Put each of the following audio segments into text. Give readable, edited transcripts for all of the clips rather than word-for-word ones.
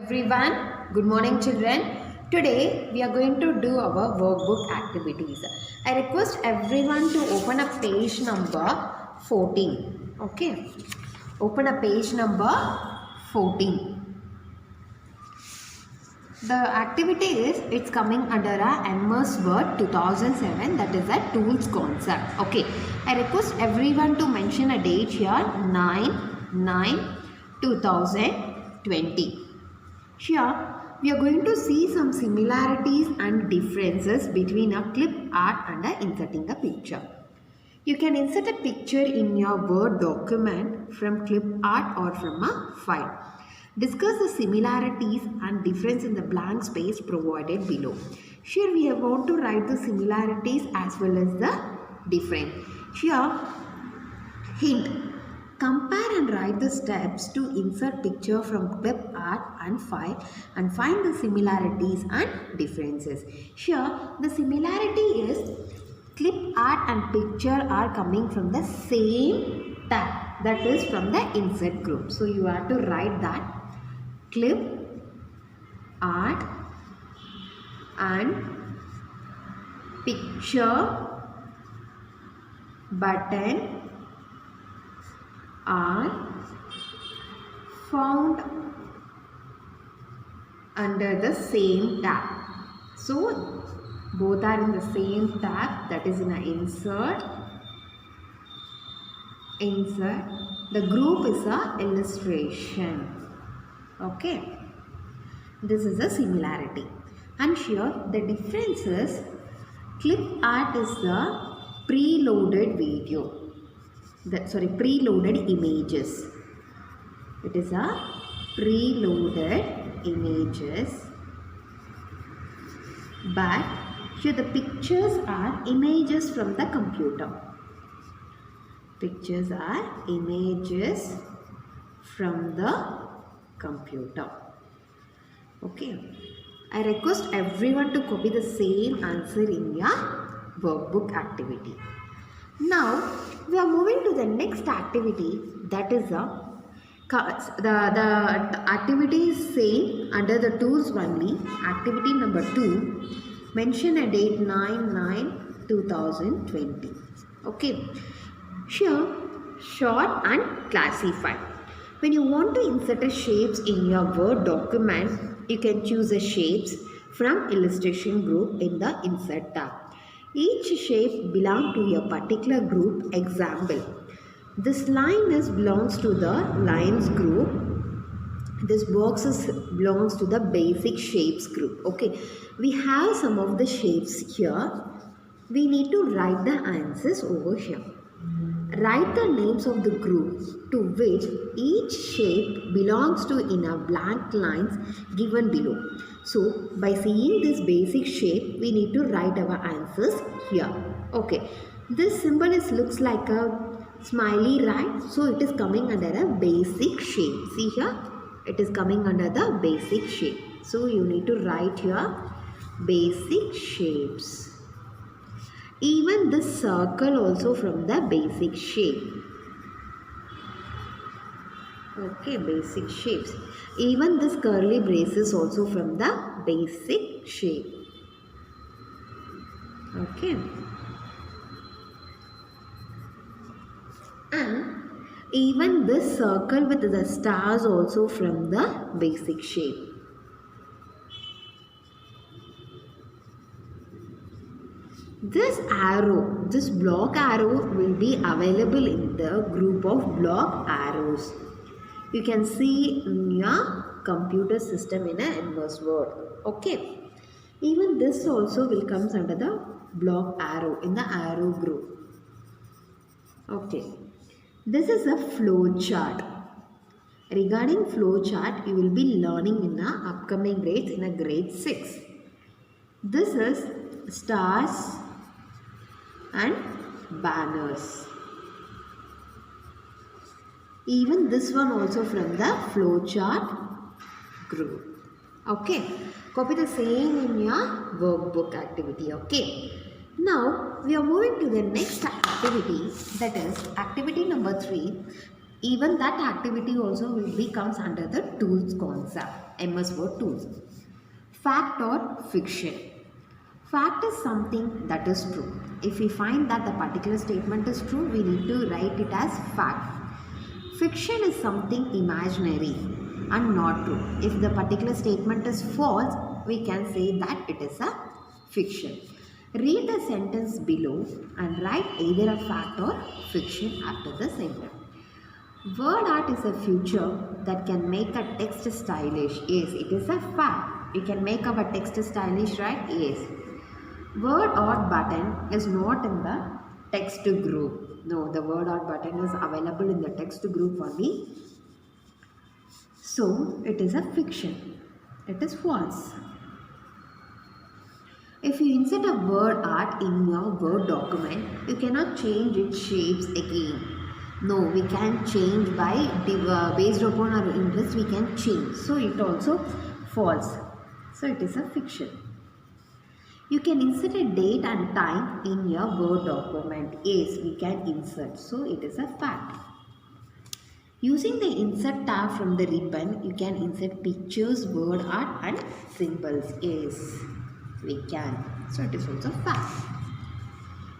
Everyone, good morning children. Today we are going to do our workbook activities. I request everyone to open up page number 14. Okay, open up page number 14. The activity is, it's coming under a MS Word 2007, that is a tools concept. Okay, I request everyone to mention a date here, 9/9/2020. Here, we are going to see some similarities and differences between a clip art and inserting a picture. You can insert a picture in your Word document from clip art or from a file. Discuss the similarities and difference in the blank space provided below. Here we want to write the similarities as well as the difference. Here, hint. Compare and write the steps to insert picture from clip art and file and find the similarities and differences. Here, the similarity is clip art and picture are coming from the same tab, that is from the insert group. So, you have to write that clip art and picture button are found under the same tab. So, both are in the same tab, that is in a insert. The group is a illustration. Okay. This is a similarity. And here the difference is clip art is the preloaded video. Preloaded images. It is a preloaded images, but here the pictures are images from the computer. Pictures are images from the computer. Okay. I request everyone to copy the same answer in your workbook activity. Now, we are moving to the next activity, that is the activity is same under the tools only. Activity number 2, mention a date 9/9/2020. Okay. Here, sort and classify. When you want to insert a shapes in your Word document, you can choose a shapes from illustration group in the insert tab. Each shape belongs to a particular group. Example, this line belongs to the lines group. This box belongs to the basic shapes group. Okay, we have some of the shapes here. We need to write the answers over here. Write the names of the groups to which each shape belongs to in a blank lines given below. So, by seeing this basic shape, we need to write our answers here. Okay, this symbol looks like a smiley, right? So, it is coming under a basic shape. See here, it is coming under the basic shape. So, you need to write here basic shapes. Even this circle also from the basic shape. Okay, basic shapes. Even this curly braces also from the basic shape. Okay. And even this circle with the stars also from the basic shape. This arrow, this block arrow will be available in the group of block arrows. You can see in your computer system in a MS Word. Okay. Even this also will come under the block arrow in the arrow group. Okay. This is a flow chart. Regarding flow chart, you will be learning in the upcoming grades in a grade 6. This is stars and banners. Even this one also from the flowchart group. Okay, copy the same in your workbook activity. Okay, now we are moving to the next activity, that is activity number 3, Even that activity also will be comes under the tools concept, MS Word tools. Fact or fiction. Fact is something that is true. If we find that the particular statement is true, we need to write it as fact. Fiction is something imaginary and not true. If the particular statement is false, we can say that it is a fiction. Read the sentence below and write either a fact or fiction after the sentence. Word art is a feature that can make a text stylish. Yes, it is a fact. We can make our text stylish, right? Yes. Word art button is not in the text group. No, the word art button is available in the text group only. So, it is a fiction. It is false. If you insert a word art in your Word document, you cannot change its shapes again. No, we can change by based upon our interest, we can change. So, it also false. So, it is a fiction. You can insert a date and time in your Word document. Yes, we can insert. So, it is a fact. Using the insert tab from the ribbon, you can insert pictures, word art and symbols. Yes, we can. So, it is also fact.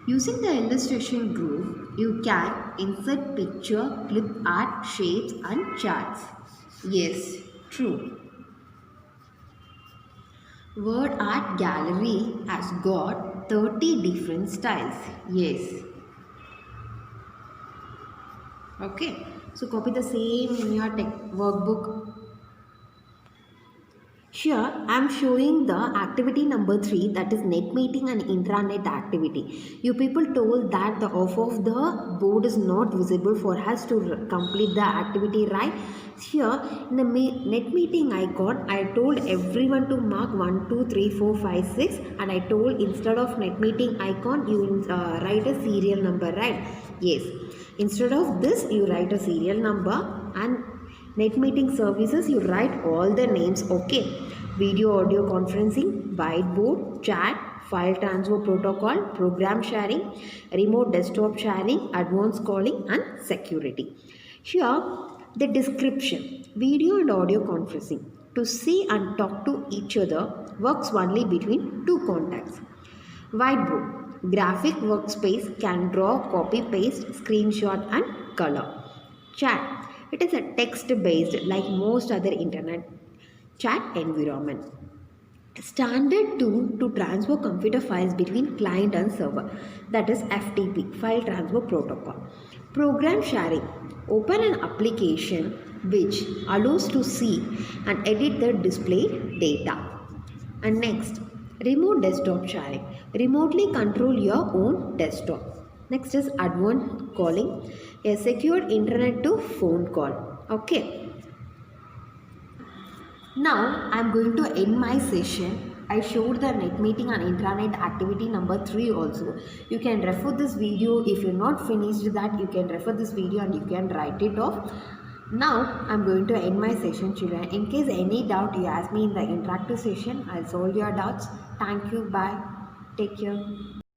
Using the illustration group, you can insert picture, clip art, shapes and charts. Yes, true. Word art gallery has got 30 different styles. Yes. Okay. So copy the same in your workbook. Here I am showing the activity number 3, that is net meeting and intranet activity. You people told that the off of the board is not visible for us to complete the activity, right? Here in the net meeting icon, I told everyone to mark 1, 2, 3, 4, 5, 6 and I told instead of net meeting icon you write a serial number, right? Yes. Instead of this you write a serial number and net meeting services you write all the names. Okay. Video audio conferencing, whiteboard, chat, file transfer protocol, program sharing, remote desktop sharing, advanced calling and security. Here the description, video and audio conferencing. To see and talk to each other works only between two contacts. Whiteboard, graphic workspace can draw, copy, paste, screenshot and color. Chat, it is a text based like most other internet chat environment. Standard tool to transfer computer files between client and server, that is FTP, file transfer protocol. Program sharing, open an application which allows to see and edit the display data. And next, remote desktop sharing, remotely control your own desktop. Next is advanced calling, a secure internet to phone call. Okay. Now I am going to end my session. I showed the net meeting and intranet activity number 3 also. You can refer this video. If you are not finished that, you can refer this video and you can write it off. Now I am going to end my session, children. In case any doubt you ask me in the interactive session, I will solve your doubts. Thank you. Bye. Take care.